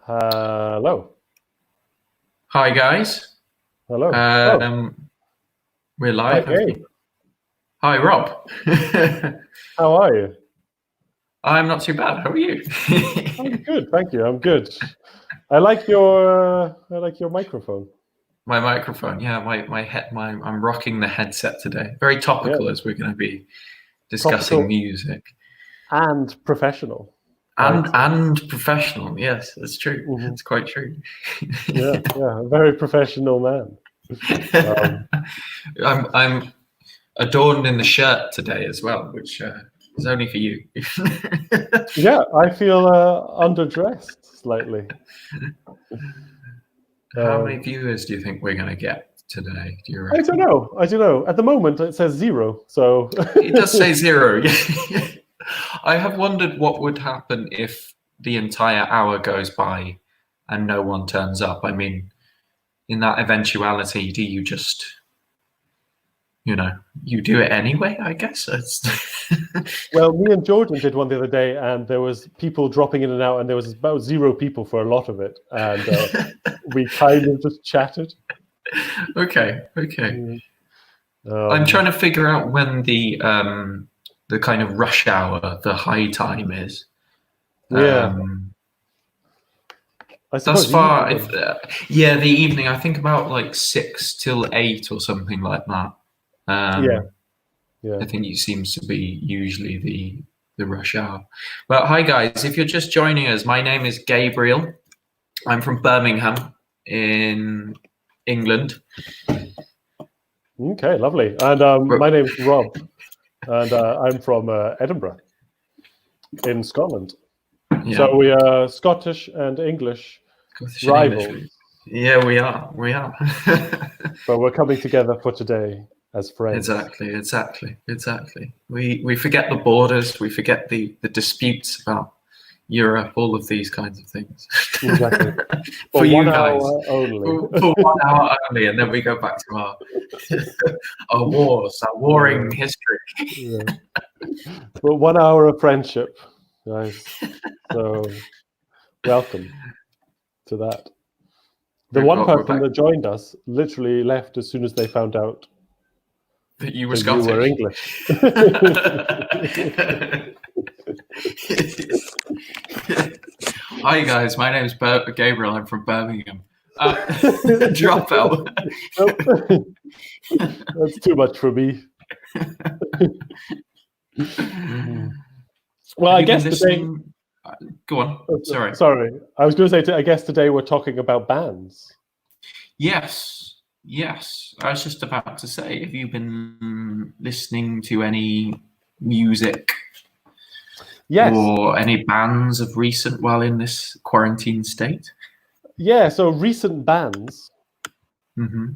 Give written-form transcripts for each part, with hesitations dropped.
Hello. Hi, guys. Hello. We're Hi, live. Gabe. Hi, Rob. How are you? I'm not too bad. How are you? I'm good, thank you. I'm good. I like your microphone. My microphone. Yeah, I'm rocking the headset today. Very topical as we're going to be discussing Topical music. and professional. And professional. Yes, that's true. Mhm. It's quite true. Yeah, a very professional man. I'm adorned in the shirt today as well, which is only for you. Yeah, I feel underdressed slightly. How many viewers do you think we're going to get today? Do you reckon? I don't know. At the moment, it says 0. So it does say 0. I have wondered what would happen if the entire hour goes by and no one turns up. I mean, in that eventuality, do you just, you do it anyway, I guess? Well, me and Jordan did one the other day, and there was people dropping in and out, and there was about 0 people for a lot of it, and we kind of just chatted. Okay. I'm trying to figure out when the kind of rush hour, the high time is. Yeah. I suppose thus far, the evening. I think about like 6 till 8 or something like that. Yeah. I think it seems to be usually the rush hour. But hi guys, if you're just joining us, my name is Gabriel. I'm from Birmingham in England. Okay, lovely. And my name's Rob, and I'm from Edinburgh in Scotland. Yeah. So we are Scottish and English rivals. Yeah, we are. But we're coming together for today as friends. Exactly. We forget the borders. We forget the disputes about Europe, all of these kinds of things. Exactly. For you guys, only. For 1 hour only, and then we go back to our wars, our warring history. Yeah. But 1 hour of friendship, guys. So welcome to that. The one person that joined us literally left as soon as they found out that you were Scottish. You were English. Hi guys, my name is Gabriel. I'm from Birmingham. Drop out. That's too much for me. Well, I guess today. Go on. Sorry. I was going to say. I guess today we're talking about bands. Yes. I was just about to say, have you been listening to any music? Yes. Or any bands of recent while in this quarantine state? Yeah, so recent bands. I've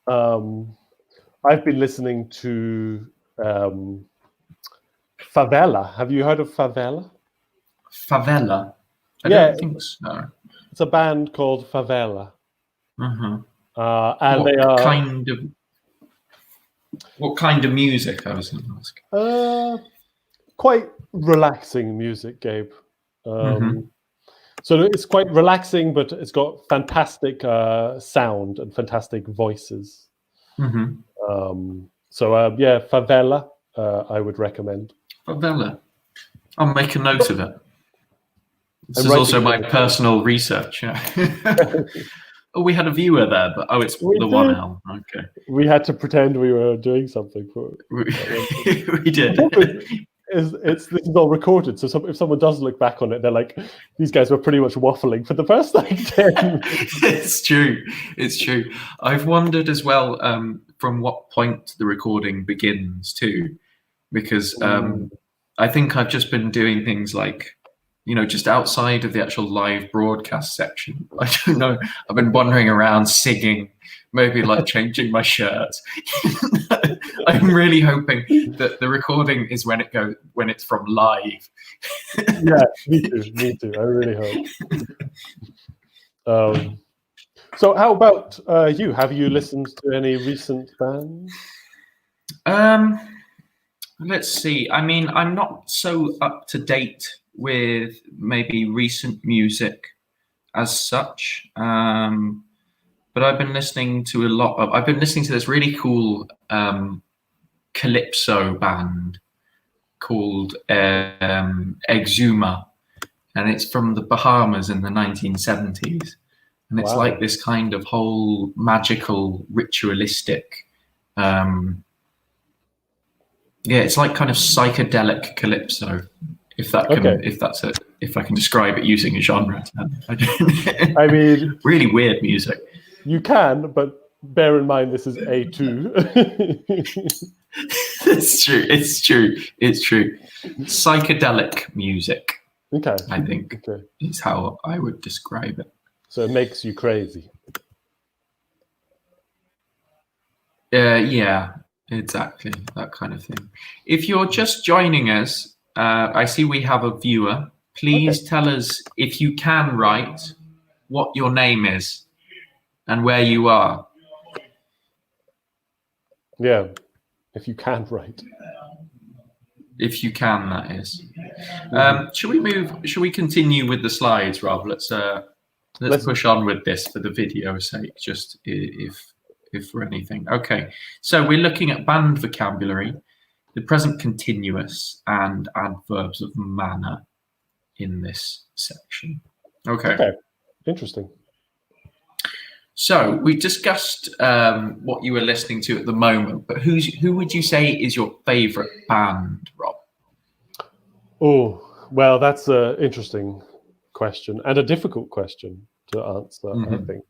been listening to Favela. Have you heard of Favela? Favela? I don't think so. It's a band called Favela. And what kind of music, I was going to ask? Quite relaxing music, Gabe. So it's quite relaxing, but it's got fantastic sound and fantastic voices. Favela, I would recommend. Favela. I'll make a note of it. This is also my personal research. Yeah. Oh, we had a viewer there, but it's the 1 hour. Okay. We had to pretend we were doing something for it. We did. This is all recorded, so if someone does look back on it, they're like, these guys were pretty much waffling for the first 10 It's true. I've wondered as well from what point the recording begins too, because I think I've just been doing things like, just outside of the actual live broadcast section. I don't know. I've been wandering around singing, maybe like changing my shirt. I'm really hoping that the recording is when it's from live. Yeah, me too. I really hope. So how about you? Have you listened to any recent bands? Let's see. I mean, I'm not so up to date with maybe recent music as such, but I've been listening to this really cool calypso band called Exuma, and it's from the Bahamas in the 1970s, and it's like this kind of whole magical, ritualistic, it's like kind of psychedelic calypso, if I can describe it using a genre. I mean, really weird music. You can, but bear in mind this is A2. It's true. Psychedelic music. Okay. I think is how I would describe it. So it makes you crazy. Yeah, exactly. That kind of thing. If you're just joining us, I see we have a viewer. Please tell us, if you can write, what your name is and where you are. Yeah, if you can write. If you can, that is. Should we continue with the slides, Rob? Let's push on with this for the video's sake, just if for anything. Okay, so we're looking at band vocabulary, the present continuous, and adverbs of manner in this section. Okay. Interesting. So we discussed what you were listening to at the moment, but who would you say is your favorite band, Rob? Oh, well, that's an interesting question and a difficult question to answer, I think.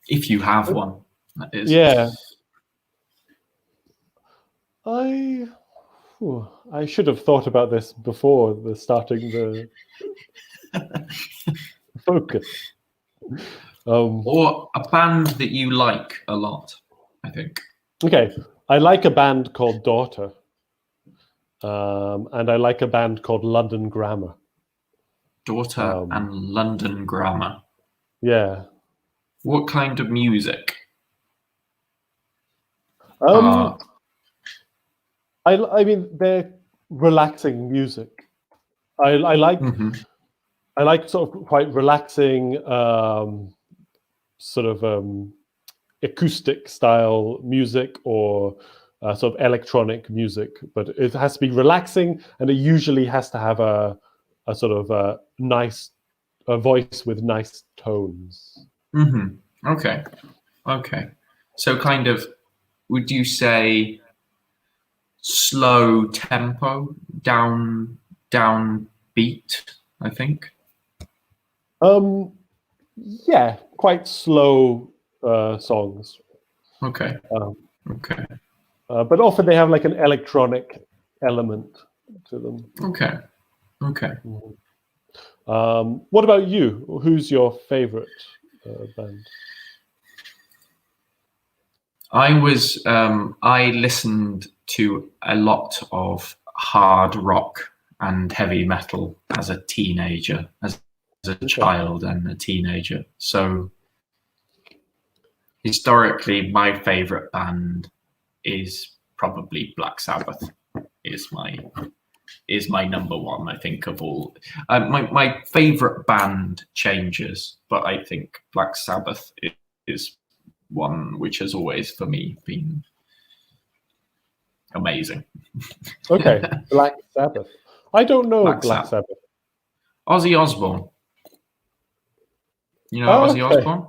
If you have one, that is. Yeah. I should have thought about this before starting the focus. Or a band that you like a lot, I think. Okay, I like a band called Daughter, and I like a band called London Grammar. Daughter and London Grammar. Yeah. What kind of music? I mean, they're relaxing music. I like sort of quite relaxing, sort of acoustic style music or sort of electronic music, but it has to be relaxing, and it usually has to have a sort of a nice voice with nice tones. Okay. So kind of, would you say slow tempo, down beat, I think? Yeah, quite slow songs. Okay. But often they have like an electronic element to them. Okay. What about you? Who's your favorite band? I listened to a lot of hard rock and heavy metal as a teenager, as a child and a teenager. So historically, my favorite band is probably Black Sabbath. Is my number one, I think, of all. My favorite band changes, but I think Black Sabbath is one which has always, for me, been amazing. Okay, Black Sabbath. I don't know Black Sabbath. Ozzy Osbourne. You know Ozzy Osbourne?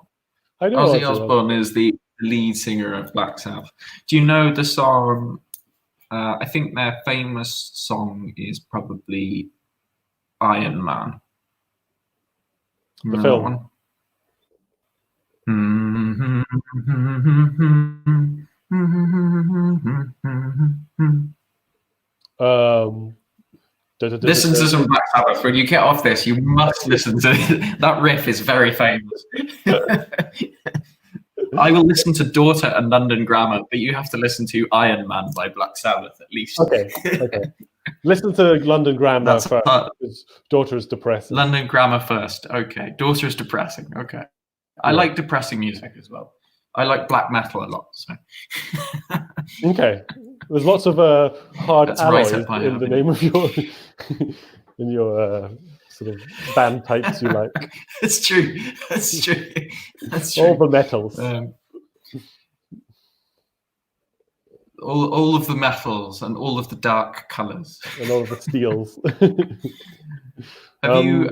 I know Ozzy Osbourne is the lead singer of Black Sabbath. Do you know the song? I think their famous song is probably Iron Man. The film. Listen to some Black Sabbath. When you get off this, you must listen to it. That riff is very famous. I will listen to Daughter and London Grammar, but you have to listen to Iron Man by Black Sabbath at least. Okay. Listen to London Grammar first. Daughter is depressing. London Grammar first. Okay. Daughter is depressing. Okay. I like depressing music as well. I like black metal a lot. So. Okay. There's lots of hard That's right alloys up my in the alley. name of your in your sort of band types you like. That's true. That's true. That's true. All the metals. All of the metals and all of the dark colours. And all of the steels. Have you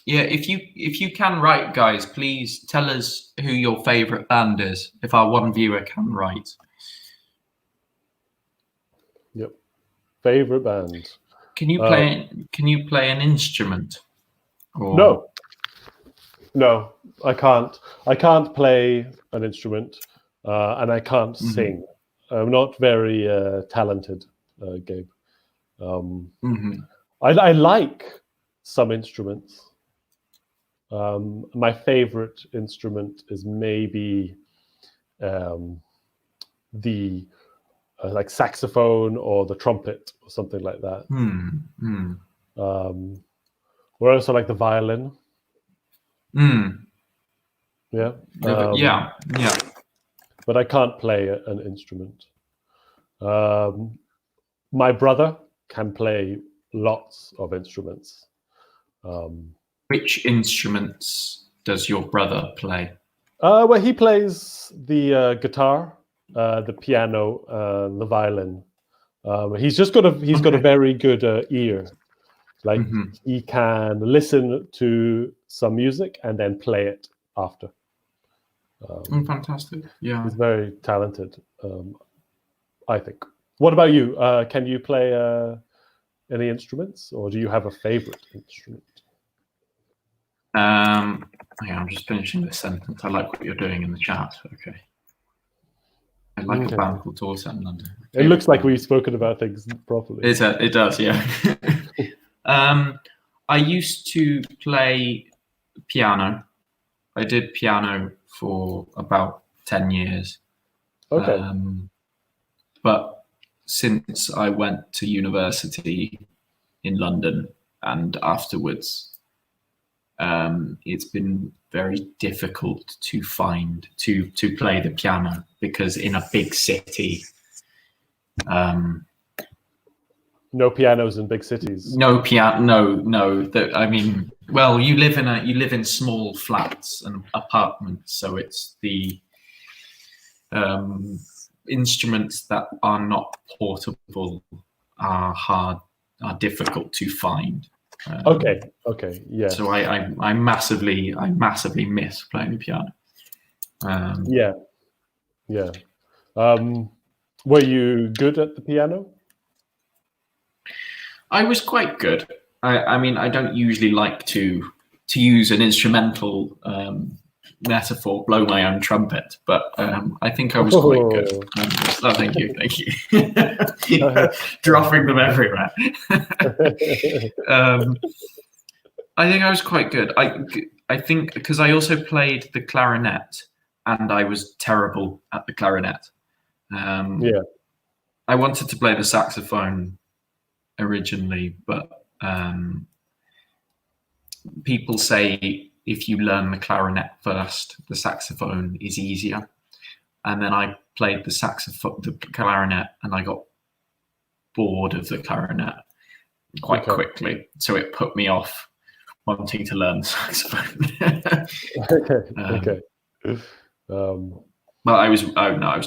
yeah, if you can write, guys, please tell us who your favourite band is, if our one viewer can write. Yep. Favorite band. Can you play an instrument? Or... No, I can't. I can't play an instrument, and I can't sing. I'm not very talented, Gabe. I like some instruments. My favorite instrument is maybe the like saxophone or the trumpet or something like that. Or also like the violin. Yeah. Yeah. But I can't play an instrument. My brother can play lots of instruments. Which instruments does your brother play? Well, he plays the guitar, the piano, the violin. He's got a very good ear. Like he can listen to some music and then play it after. Fantastic. Yeah. He's very talented, I think. What about you? Can you play any instruments, or do you have a favorite instrument? I'm just finishing this sentence. I like what you're doing in the chat. Okay. I like a band called Torsen in London. It looks like we've spoken about things properly. It does, yeah. I used to play piano. I did piano for about 10 years. Okay. But since I went to university in London and afterwards, it's been very difficult to find to play the piano, because in a big city, no pianos in big cities. No piano. No. I mean, well, you live in small flats and apartments, so it's the instruments that are not portable are difficult to find. Okay, yeah. So I massively miss playing the piano. Yeah. Were you good at the piano? I was quite good. I mean, I don't usually like to use an instrumental metaphor, blow my own trumpet, but I think I was quite good. Thank you. Dropping them everywhere. I think I was quite good. I think because I also played the clarinet, and I was terrible at the clarinet. I wanted to play the saxophone originally, but people say if you learn the clarinet first, the saxophone is easier. And then I played the clarinet, and I got bored of the clarinet quite quickly. So it put me off wanting to learn the saxophone. Okay. Well, I was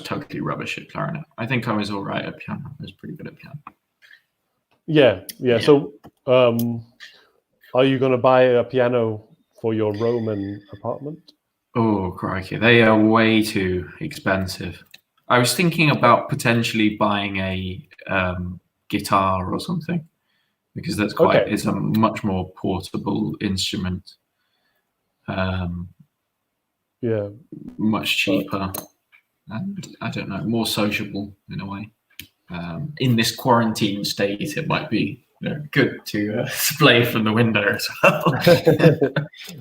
totally rubbish at clarinet. I think I was all right at piano. I was pretty good at piano. Yeah. So, are you going to buy a piano for your Roman apartment? Oh, crikey. They are way too expensive. I was thinking about potentially buying a guitar or something, because that's it's a much more portable instrument. Much cheaper. And I don't know, more sociable in a way. In this quarantine state, it might be good to play from the window as well.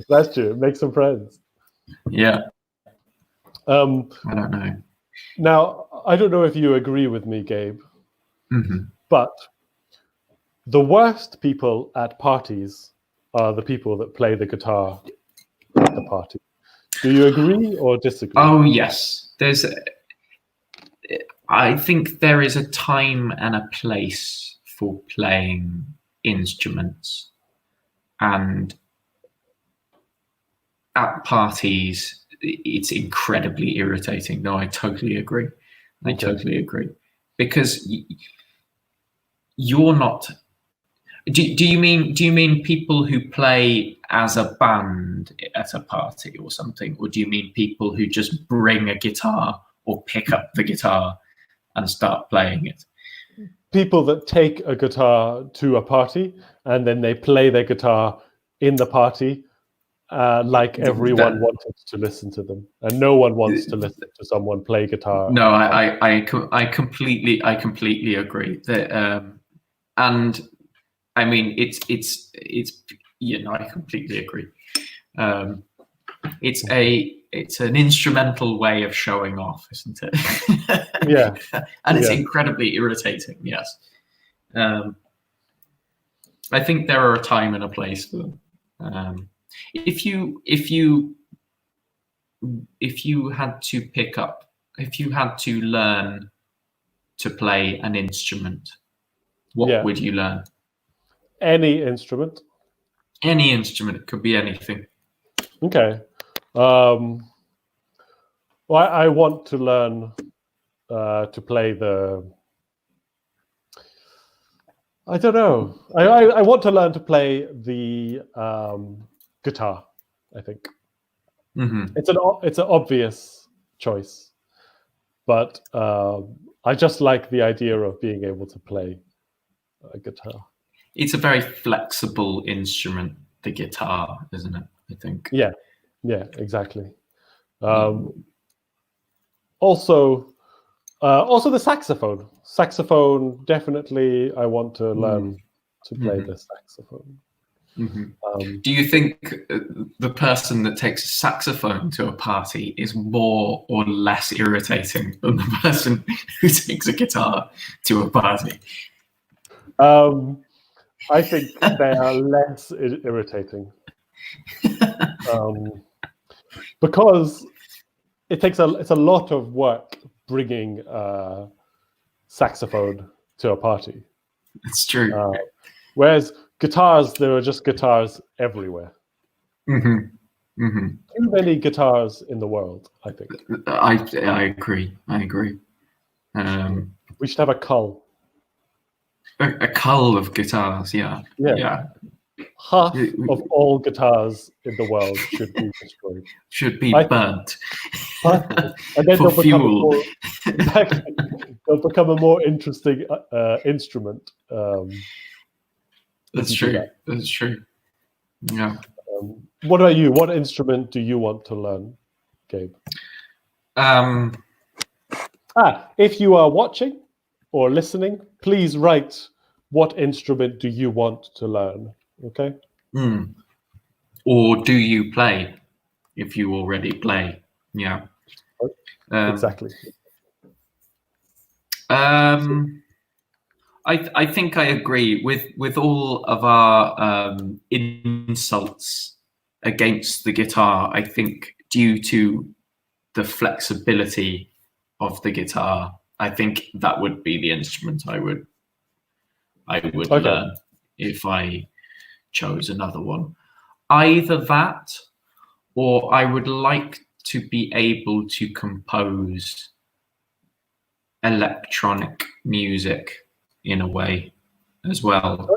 That's true. Make some friends. Yeah. I don't know. Now, I don't know if you agree with me, Gabe, but the worst people at parties are the people that play the guitar at the party. Do you agree or disagree? Oh, yes. I think there is a time and a place for playing instruments, and at parties it's incredibly irritating. No, I totally agree. I totally agree, because you're not. Do you mean people who play as a band at a party or something, or do you mean people who just bring a guitar or pick up the guitar and start playing it? People that take a guitar to a party and then they play their guitar in the party, like everyone wanted to listen to them, and no one wants to listen to someone play guitar. No, I completely agree that, and I mean it's I completely agree. It's an instrumental way of showing off, isn't it? Yeah. And it's incredibly irritating. Yes. I think there are a time and a place for them. If you had to learn to play an instrument, what would you learn? Any instrument. Any instrument. It could be anything. Okay. Well, I want to learn to play the. I don't know. I want to learn to play the guitar. I think it's an obvious choice, but I just like the idea of being able to play a guitar. It's a very flexible instrument, the guitar, isn't it? I think. Yeah, exactly. Also the saxophone. Saxophone, definitely. I want to learn to play the saxophone. Do you think the person that takes a saxophone to a party is more or less irritating than the person who takes a guitar to a party? I think they are less irritating, because it's a lot of work bringing saxophone to a party. It's true. Whereas guitars, there are just guitars everywhere. Too many guitars in the world, I think. I agree. We should have a cull. A cull of guitars, yeah. Half of all guitars in the world should be destroyed. Should be burnt. And then for fuel. They'll become a more interesting instrument. That's true. That's true. Yeah. What about you? What instrument do you want to learn, Gabe? If you are watching or listening, please write what instrument do you want to learn, okay? Or do you play, if you already play? Yeah. Exactly. I think I agree with all of our insults against the guitar. I think due to the flexibility of the guitar, I think that would be the instrument I would learn if I chose another one. Either that, or I would like to be able to compose electronic music in a way as well.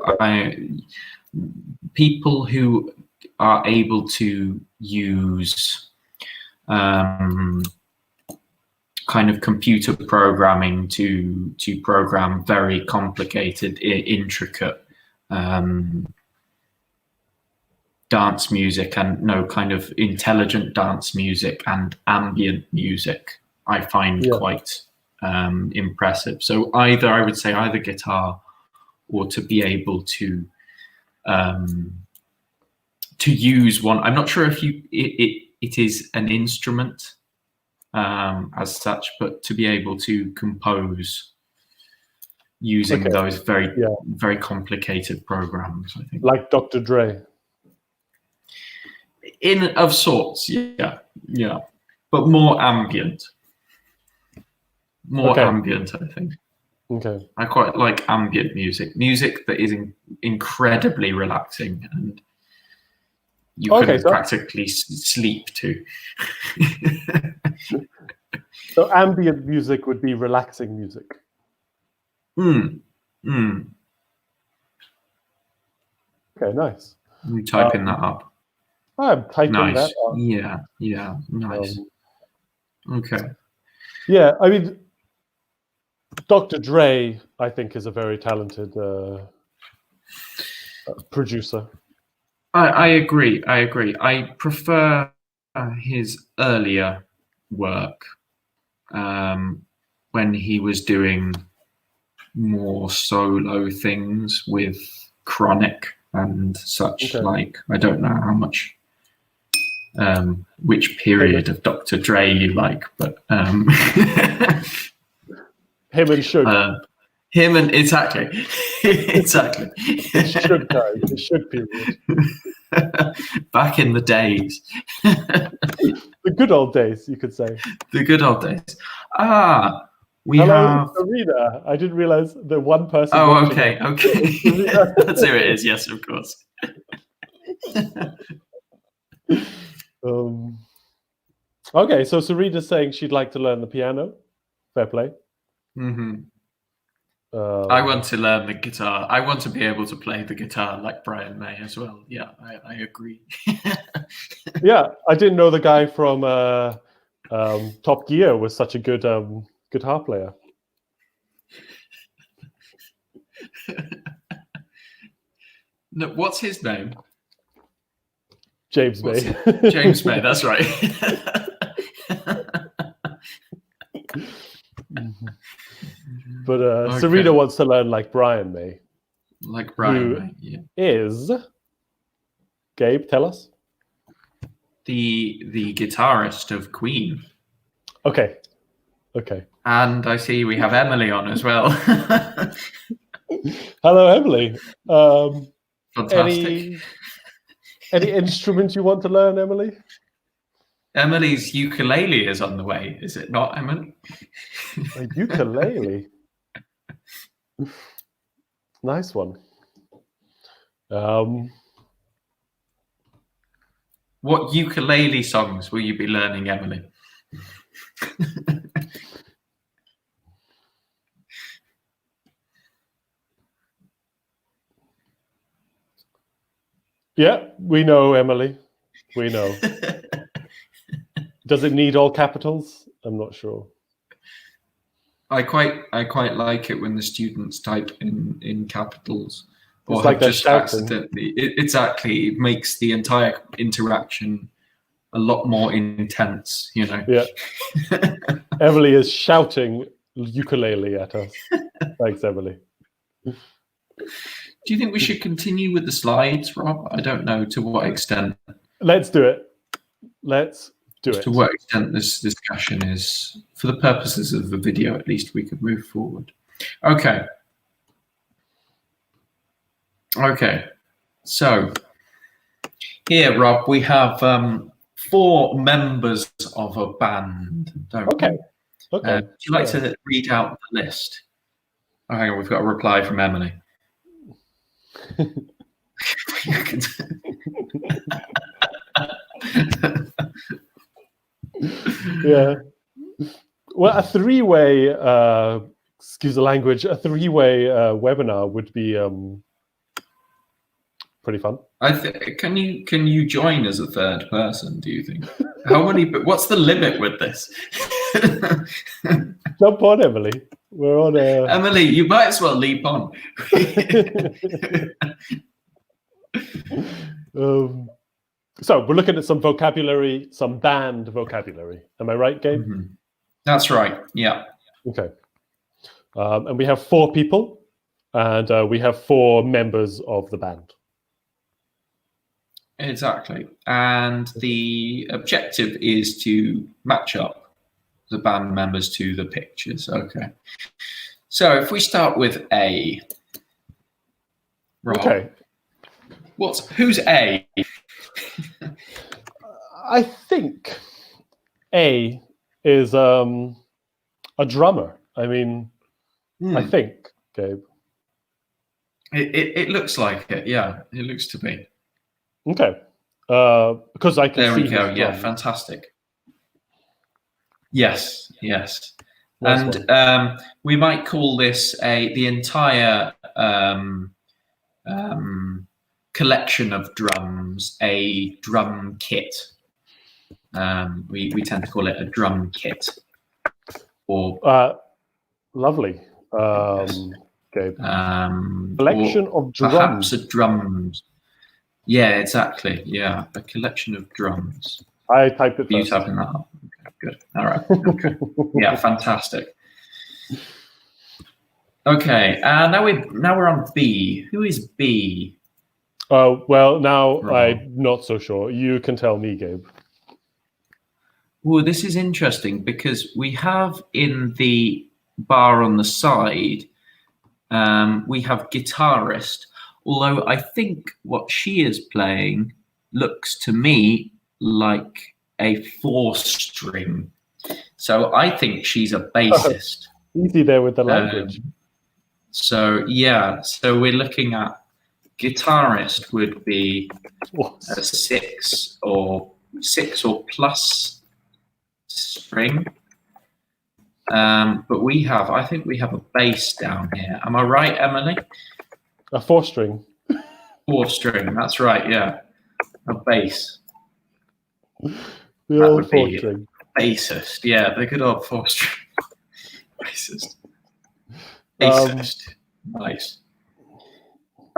People who are able to use kind of computer programming to program very complicated, intricate dance music, and kind of intelligent dance music and ambient music, I find quite impressive. So I would say either guitar, or to be able to use one. I'm not sure if it is an instrument as such, but to be able to compose using those very complicated programs, I think. Like Dr. Dre. Of sorts, yeah, but more ambient. more ambient, I think. Okay. I quite like ambient music that is incredibly relaxing and you can practically sleep to. So ambient music would be relaxing music. Okay, nice. You typing that up? I'm typing that up. Yeah, nice. Okay. Yeah, I mean, Dr. Dre, I think, is a very talented producer. I agree. I prefer his earlier work when he was doing more solo things with Chronic and such. Like, I don't know how much which period of Dr. Dre you like, but him and Suge. Him and exactly. Suge period. Back in the days. The good old days, you could say. The good old days. Hello, Serena. I didn't realize the one person. Oh, okay. That's who it is. Yes, of course. Okay, so Serena's saying she'd like to learn the piano. Fair play. I want to learn the guitar. I want to be able to play the guitar like Brian May as well. Yeah, I agree. Yeah, I didn't know the guy from Top Gear was such a good guitar player. No, what's his name? James May. James May, that's right. But Serena wants to learn like Brian May. Like Brian May, yeah. Is Gabe, tell us. The guitarist of Queen. Okay. And I see we have Emily on as well. Hello, Emily. Fantastic. Any instrument you want to learn, Emily? Emily's ukulele is on the way, is it not, Emily? A ukulele. Nice one. What ukulele songs will you be learning, Emily? Yeah, we know, Emily. We know. Does it need all capitals? I'm not sure. I quite like it when the students type in capitals, or it's like just accidentally. It makes the entire interaction a lot more intense, you know. Yeah. Emily is shouting ukulele at us. Thanks, Emily. Do you think we should continue with the slides, Rob? I don't know to what extent. Let's do it. To what extent this discussion is, for the purposes of the video, at least we could move forward. Okay. So here, Rob, we have 4 members of a band. Okay. Would you like to read out the list? Oh, hang on, we've got a reply from Emily. Yeah. Well, a 3-way, excuse the language, a 3-way webinar would be pretty fun. Can you join as a third person, do you think? What's the limit with this? Jump on, Emily. We're on Emily, you might as well leap on. So we're looking at some vocabulary, some band vocabulary. Am I right, Gabe? That's right. Yeah. Okay. And we have 4 people, and we have 4 members of the band. Exactly. And the objective is to match up the band members to the pictures. Okay. So if we start with A. Rob, okay. Who's A? I think A is a drummer. I mean, I think, Gabe. It looks like it. Yeah, it looks to be. Okay. Because I can there see we go. his Yeah, drum. fantastic. Yes. Nice And we might call this the entire collection of drums a drum kit. We tend to call it a drum kit. Or lovely. Yes. Gabe. Collection of drums. Perhaps a drums. Yeah, exactly. Yeah, a collection of drums. I typed it first. You typing that up? Okay, good. All right. Okay. Yeah, fantastic. Okay, now we're on B. Who is B? Oh, well, now Rob. I'm not so sure. You can tell me, Gabe. Well, this is interesting because we have in the bar on the side, we have guitarist, although I think what she is playing looks to me like a 4-string. So I think she's a bassist. Easy there with the language. So we're looking at guitarist would be a 6 or plus string. But I think we have a bass down here. Am I right, Emily? A 4-string. 4-string, that's right, yeah. A bass. The old 4-string. Bassist, yeah, the good old 4-string. Bassist. Bassist. Nice.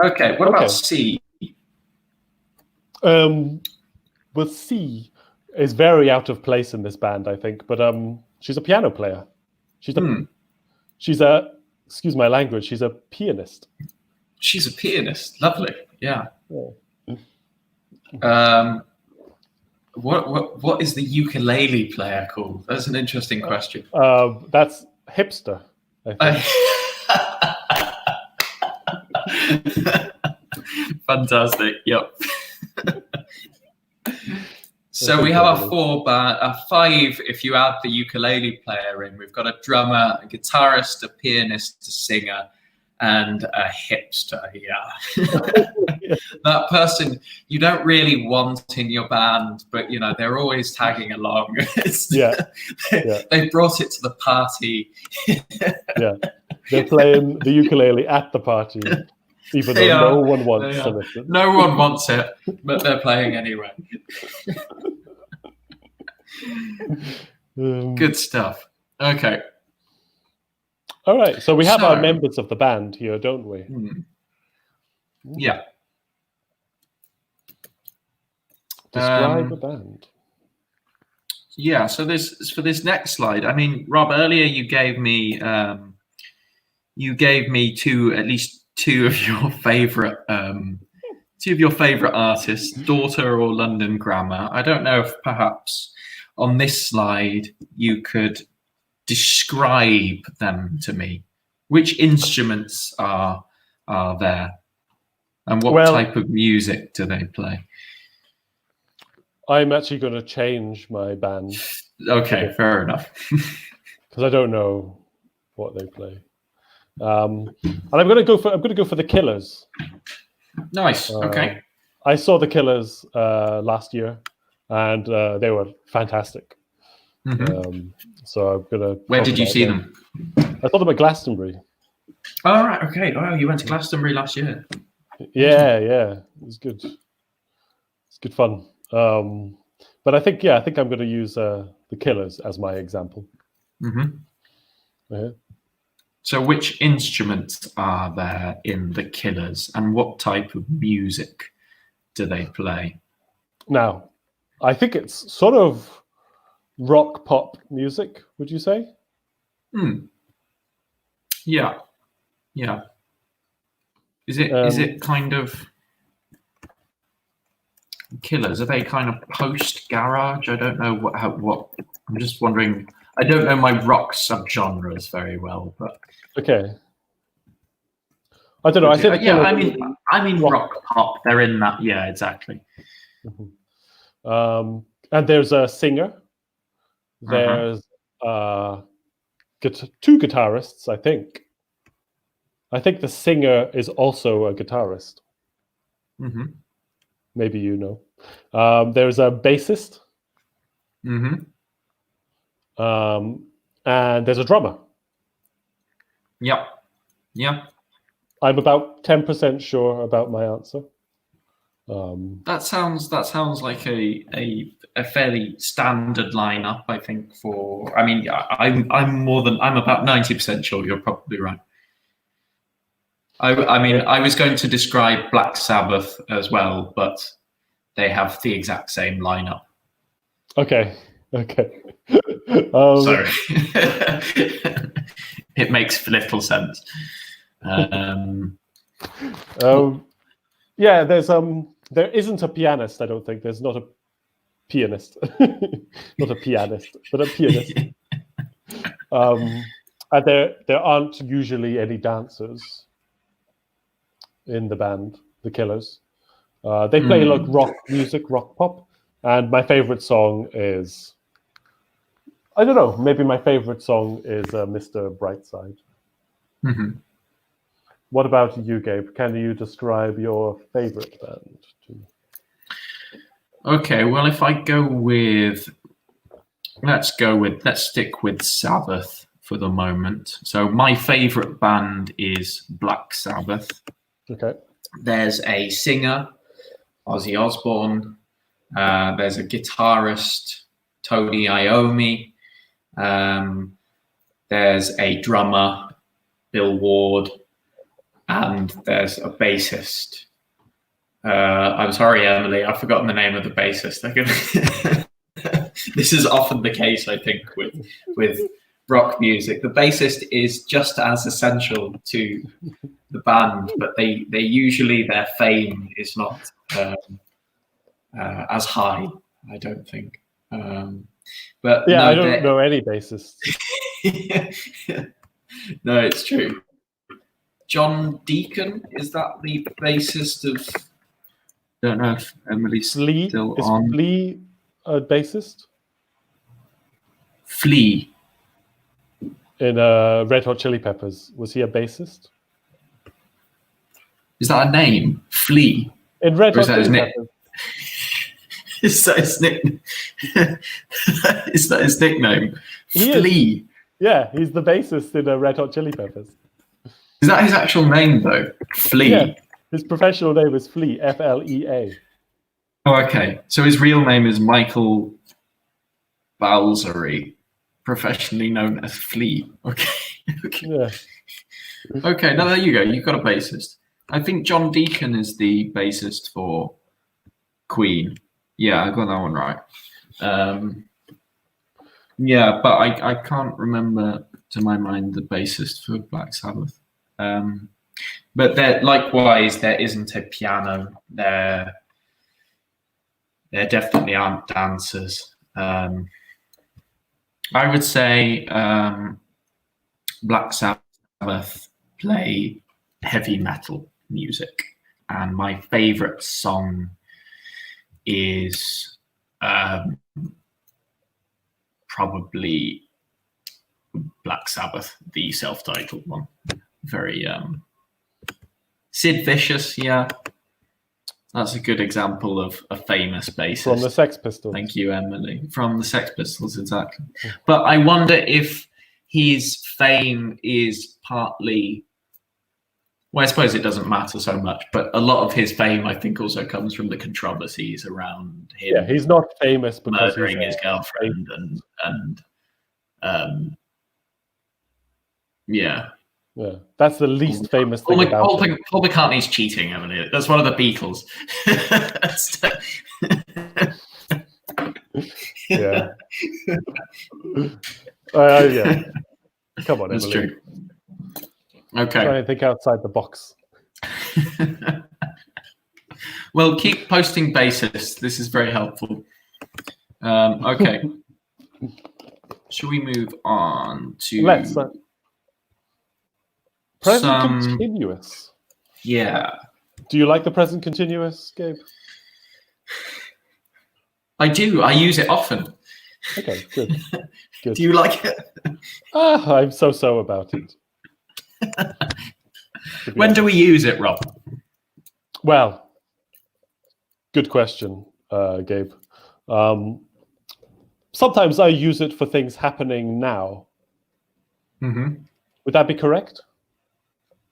Okay, what about C? Well, C is very out of place in this band, I think, but she's a piano player. She's a excuse my language, she's a pianist. She's a pianist. Lovely. Yeah. What is the ukulele player called? That's an interesting question. That's hipster, I think. Fantastic. Yep. So we have a 5 if you add the ukulele player in. We've got a drummer, a guitarist, a pianist, a singer, and a hipster. Yeah. That person you don't really want in your band, but they're always tagging along. They brought it to the party. Yeah, they're playing the ukulele at the party, even though no one wants to listen. No one wants it, but they're playing anyway. Good stuff. Okay. All right, so we have our members of the band here, don't we? Yeah. Describe the band. Yeah, so for this next slide, I mean, Rob, earlier you gave me at least two of your favorite artists, Daughter or London Grammar. I don't know if perhaps on this slide you could describe them to me. Which instruments are there, and what type of music do they play? I'm actually going to change my band. Okay, fair enough. Because I don't know what they play, and I'm going to go for the Killers. Nice. Okay. I saw the Killers last year, and they were fantastic. So I'm gonna. Where did you see them? I saw them at Glastonbury. Oh, right. Okay. Oh, you went to Glastonbury last year. Yeah. It was good. It's good fun. But I think I'm going to use the Killers as my example. So which instruments are there in the Killers, and what type of music do they play? Now, I think it's sort of rock pop music, would you say? Yeah. Is it kind of Killers? Are they kind of post garage? I don't know what. I'm just wondering. I don't know my rock subgenres very well, but okay. I don't know. I said I mean rock pop. They're in that. Yeah, exactly. And there's a singer. There's a two guitarists, I think. I think the singer is also a guitarist. Mm-hmm. Maybe you know. There's a bassist. Mm-hmm. And there's a drummer. Yep. Yep. I'm about 10% sure about my answer. That sounds like a fairly standard lineup, I think. I'm about 90% sure you're probably right. I was going to describe Black Sabbath as well, but they have the exact same lineup. Okay. So it makes little sense. Yeah, there isn't a pianist, I don't think. There's not a pianist. Not a pianist, but a pianist. And there aren't usually any dancers in the band, the Killers. They play like rock music, rock pop. And my favorite song is, I don't know, maybe my favorite song is Mr. Brightside. Mm-hmm. What about you, Gabe? Can you describe your favorite band to me? Okay, well, if I go with, let's stick with Sabbath for the moment. So my favorite band is Black Sabbath. Okay. There's a singer, Ozzy Osbourne. There's a guitarist, Tony Iommi. There's a drummer, Bill Ward. And there's a bassist. I'm sorry, Emily, I've forgotten the name of the bassist. This is often the case, I think, with rock music. The bassist is just as essential to the band, but they usually, their fame is not as high, I don't think. But yeah, no, I don't know any bassists. No, it's true. John Deacon, is that the bassist of? I don't know if Emily's still on. Is Flea a bassist? Flea. In Red Hot Chili Peppers, was he a bassist? Is that a name? Flea. In Red Hot Chili Peppers. Is that his nickname? Is that his nickname? Flea. Yeah, he's the bassist in Red Hot Chili Peppers. Is that his actual name, though? Flea? Yeah, his professional name is Flea, F-L-E-A. Oh, okay. So his real name is Michael Balsary, professionally known as Flea. Okay. Yeah. Okay, now there you go. You've got a bassist. I think John Deacon is the bassist for Queen. Yeah, I got that one right. Yeah, but I can't remember, to my mind, the bassist for Black Sabbath. But likewise, there isn't a piano. There definitely aren't dancers. I would say Black Sabbath play heavy metal music, and my favorite song is probably Black Sabbath, the self-titled one. Very Sid Vicious, yeah. That's a good example of a famous bassist. From the Sex Pistols. Thank you, Emily. From the Sex Pistols, exactly. But I wonder if his fame is partly, well, I suppose it doesn't matter so much, but a lot of his fame, I think, also comes from the controversies around him. Yeah, he's not famous because murdering his girlfriend and yeah. Yeah, that's the least famous thing about him. Paul McCartney's cheating, Emily. That's one of the Beatles. Yeah. Yeah. Come on, That's Emily. true. Okay. Try and think outside the box. Well, keep posting bassists. This is very helpful. Okay. Shall we move on to... Let's. Present continuous. Yeah. Do you like the present continuous, Gabe? I do. I use it often. Okay, good. Good. Do you like it? I'm so about it. When do we use it, Rob? Well, good question, Gabe. Sometimes I use it for things happening now. Mm-hmm. Would that be correct?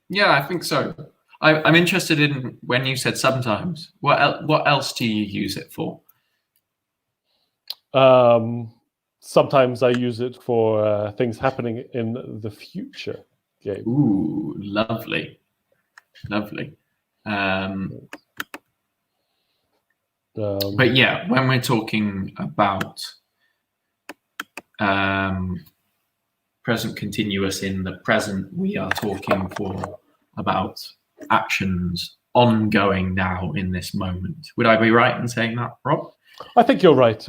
Yeah, I think so. I'm interested in when you said sometimes. What else do you use it for? Sometimes I use it for things happening in the future, Gabe. Ooh, lovely. But yeah, when we're talking about present continuous in the present, we are talking about actions ongoing now in this moment. Would I be right in saying that, Rob? I think you're right.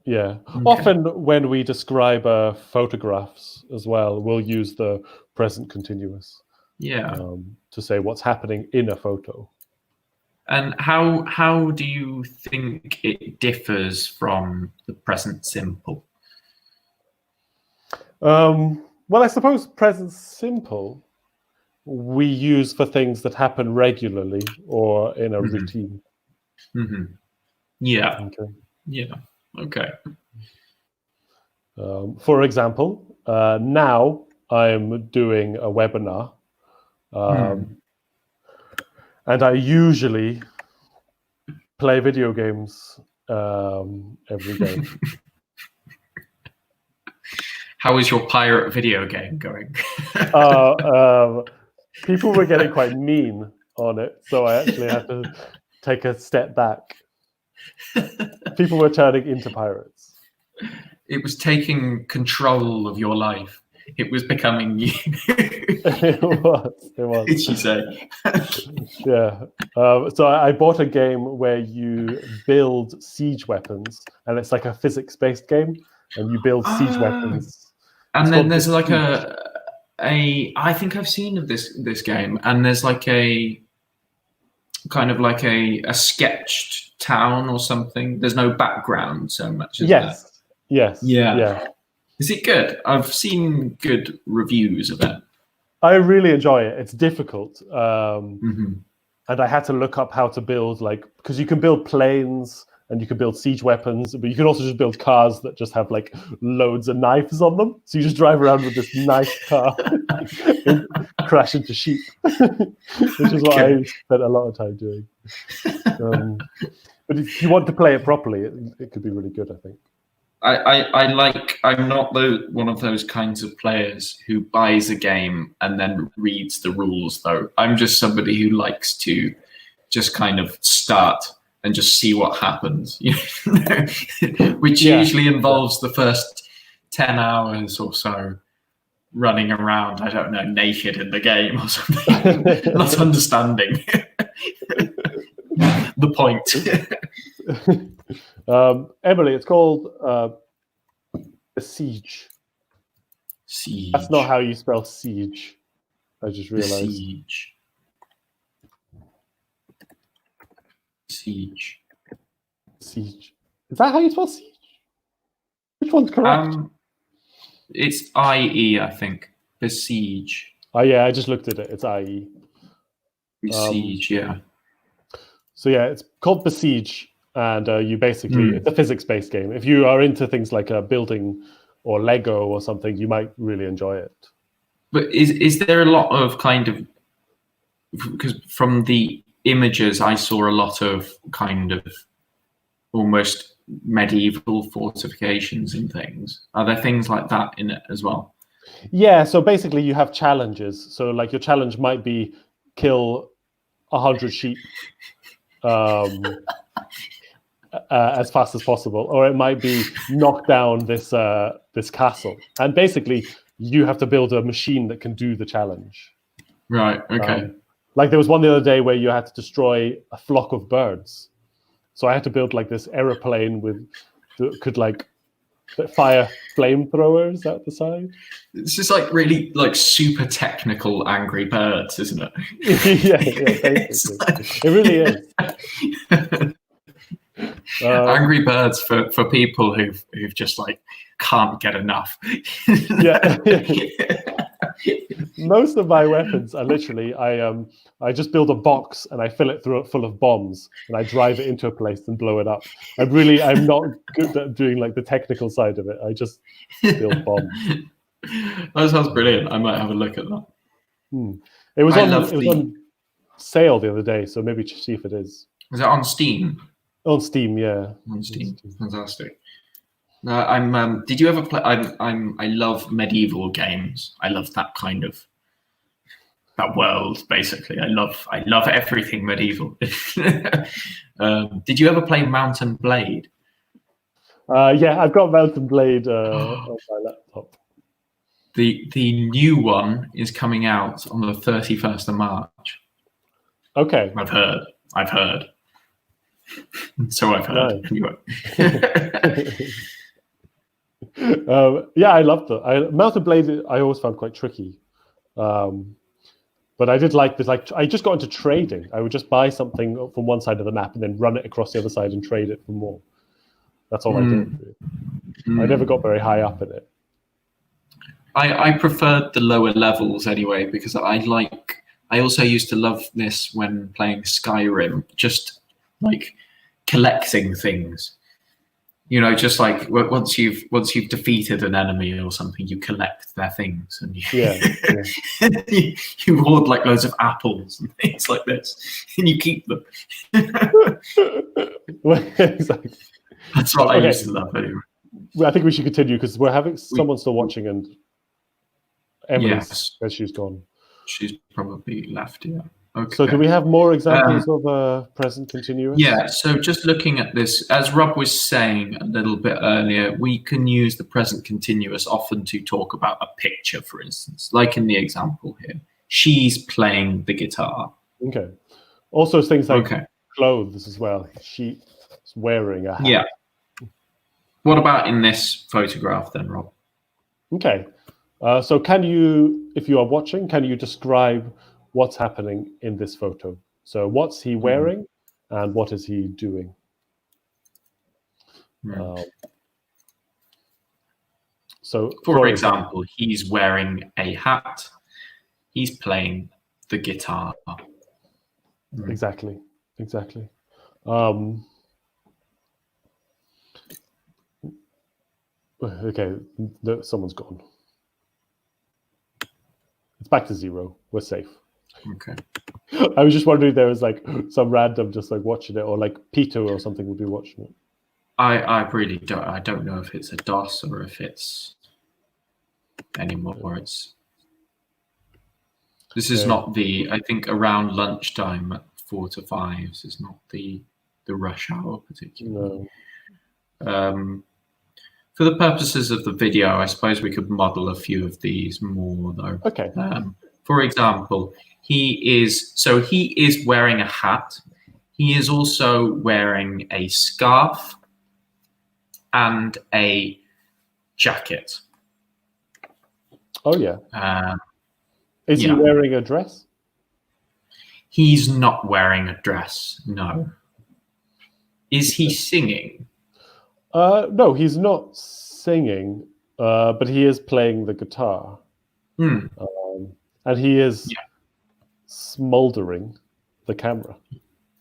Yeah. Okay. Often when we describe photographs as well, we'll use the present continuous. Yeah. To say what's happening in a photo. And how do you think it differs from the present simple? Well, I suppose present simple we use for things that happen regularly or in a routine. Mm-hmm. Yeah. Okay. Yeah. Okay. For example, now I'm doing a webinar, and I usually play video games every day. How is your pirate video game going? People were getting quite mean on it, so I actually had to take a step back. People were turning into pirates. It was taking control of your life. It was becoming you. It was. Did she say? Yeah. So I bought a game where you build siege weapons, and it's like a physics-based game, and you build siege weapons. And then there's like I think I've seen of this game, and there's like a kind of like a sketched town or something. There's no background so much as that. Yes. Yeah. Is it good? I've seen good reviews of it. I really enjoy it. It's difficult. And I had to look up how to build, because you can build planes and you can build siege weapons, but you can also just build cars that just have like loads of knives on them. So you just drive around with this nice car and crash into sheep, which is what I spent a lot of time doing. But if you want to play it properly, it could be really good, I think. I'm not one of those kinds of players who buys a game and then reads the rules, though. I'm just somebody who likes to just kind of start and just see what happens, which usually involves the first 10 hours or so running around, I don't know, naked in the game or something, not understanding the point. Emily, it's called Siege. Siege. That's not how you spell siege. I just realized. Siege. Is that how you spell siege? Which one's correct? It's IE, I think. Besiege. Oh yeah, I just looked at it. It's IE. Besiege, yeah. So yeah, it's called Besiege, and you basically it's a physics-based game. If you are into things like building or Lego or something, you might really enjoy it. But is there a lot of kind of, because from the images I saw a lot of kind of almost medieval fortifications and things. Are there things like that in it as well? Yeah, so basically you have challenges. So like your challenge might be kill 100 sheep as fast as possible, or it might be knock down this castle. And basically you have to build a machine that can do the challenge. Right, okay. Like there was one the other day where you had to destroy a flock of birds. So I had to build like this aeroplane that could like fire flamethrowers out the side. It's just like really like super technical Angry Birds, isn't it? Yeah, basically. It really is. Angry Birds for people who've just like can't get enough. Yeah. Most of my weapons are literally I just build a box and I fill it full of bombs and I drive it into a place and blow it up. I'm not good at doing like the technical side of it. I just build bombs. That sounds brilliant. I might have a look at that. It was on sale the other day, so maybe see if it is. Is it on Steam? On Steam, yeah. On Steam. Fantastic. Did you ever play? I love medieval games. I love that kind of that world. Basically, I love everything medieval. Did you ever play Mount and Blade? Yeah, I've got Mount and Blade on my laptop. The new one is coming out on the 31st of March. Okay. I've heard. So I've heard. Nice. Anyway. Yeah, I loved it. Mount and Blade, I always found quite tricky. But I did like this. Like, I just got into trading. I would just buy something from one side of the map and then run it across the other side and trade it for more. That's all I did. I never got very high up in it. I preferred the lower levels anyway, because I also used to love this when playing Skyrim, just like collecting things. You know, just like once you've defeated an enemy or something, you collect their things and you hoard like loads of apples and things like this, and you keep them. Exactly. That's what I used to love anyway. Well, I think we should continue because we're having someone still watching, and Emily's she's gone. She's probably left, yeah. Okay. So do we have more examples of present continuous? Yeah, so just looking at this, as Rob was saying a little bit earlier, we can use the present continuous often to talk about a picture, for instance, like in the example here. She's playing the guitar. Okay. Also things like clothes as well. She's wearing a hat. Yeah. What about in this photograph then, Rob? Okay. So can you, if you are watching, can you describe what's happening in this photo? So what's he wearing and what is he doing? So for example, he's wearing a hat. He's playing the guitar. Exactly. Okay, someone's gone. It's back to 0. We're safe. Okay. I was just wondering, there was like some random just like watching it, or like Peter or something would be watching it. I really don't. I don't know if it's a DOS or if it's anymore. Or it's. This is not the. I think around lunchtime at 4 to 5 is not the rush hour particularly. No. For the purposes of the video, I suppose we could model a few of these more, though. Okay. For example, he is wearing a hat. He is also wearing a scarf and a jacket. Oh, yeah. Is he wearing a dress? He's not wearing a dress, no. Is he singing? No, he's not singing, but he is playing the guitar. And he is smoldering the camera.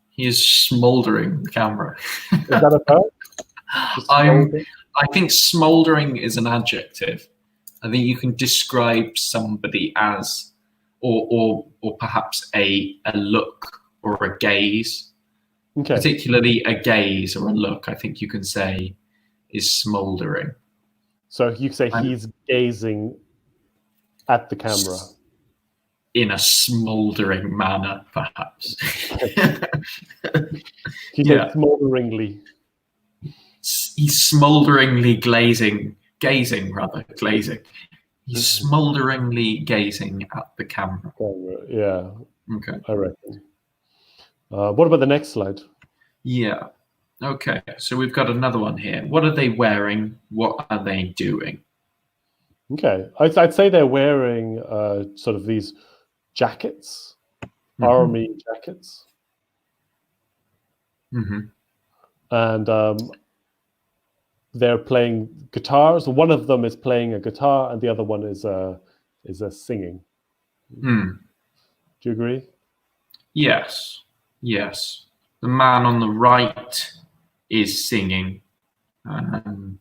He is smoldering the camera. Is that a term? I think smoldering is an adjective. I think you can describe somebody as, or perhaps a look or a gaze. Okay. Particularly a gaze or a look, I think you can say is smoldering. So you say he's gazing at the camera in a smoldering manner, perhaps. He said smolderingly. He's smolderingly glazing. He's smolderingly gazing at the camera. Yeah. Okay. I reckon. What about the next slide? Yeah. Okay. So we've got another one here. What are they wearing? What are they doing? Okay. I'd say they're wearing sort of these jackets, army jackets. and they're playing guitars. One of them is playing a guitar, and the other one is singing. Hmm. Do you agree? Yes. Yes. The man on the right is singing.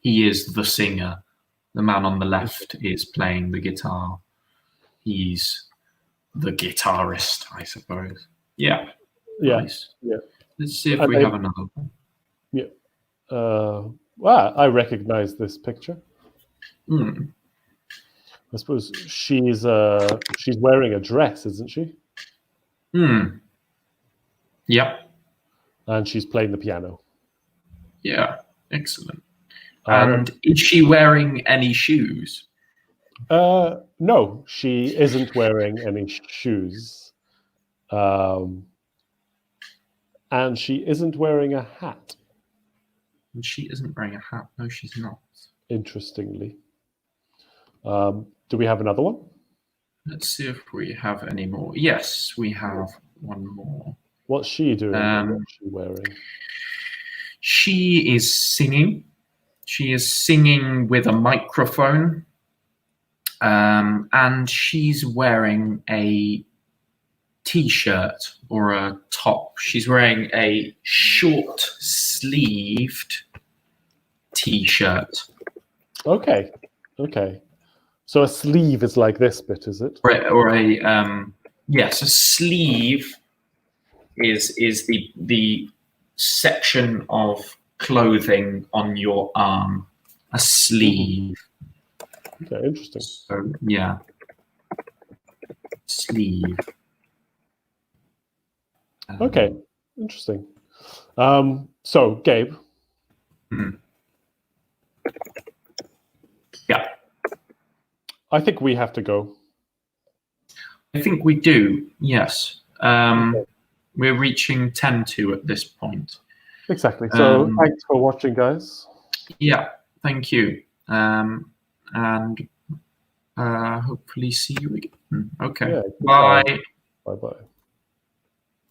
He is the singer. The man on the left is playing the guitar. He's the guitarist, I suppose. Yeah. Yeah. Nice. Yeah. Let's see if we have another one. Yeah. Well, I recognize this picture. Hmm. I suppose she's wearing a dress, isn't she? Hmm. Yep. And she's playing the piano. Yeah. Excellent. And is she wearing any shoes? No, she isn't wearing any shoes. And she isn't wearing a hat. And she isn't wearing a hat. No, she's not. Interestingly. Do we have another one? Let's see if we have any more. Yes, we have one more. What's she doing? What's she wearing? She is singing. She is singing with a microphone. And she's wearing a t-shirt or a top. She's wearing a short-sleeved t-shirt. Okay. So a sleeve is like this bit, is it? Yes, a sleeve is the section of clothing on your arm. A sleeve. Okay, interesting. So yeah, sleeve. Okay, interesting. So Gabe. Yeah. I think we have to go. I think we do, yes. We're reaching 10-2 at this point. Exactly. So thanks for watching, guys. Yeah, thank you. And hopefully see you again. Okay. Yeah, bye. Bye-bye.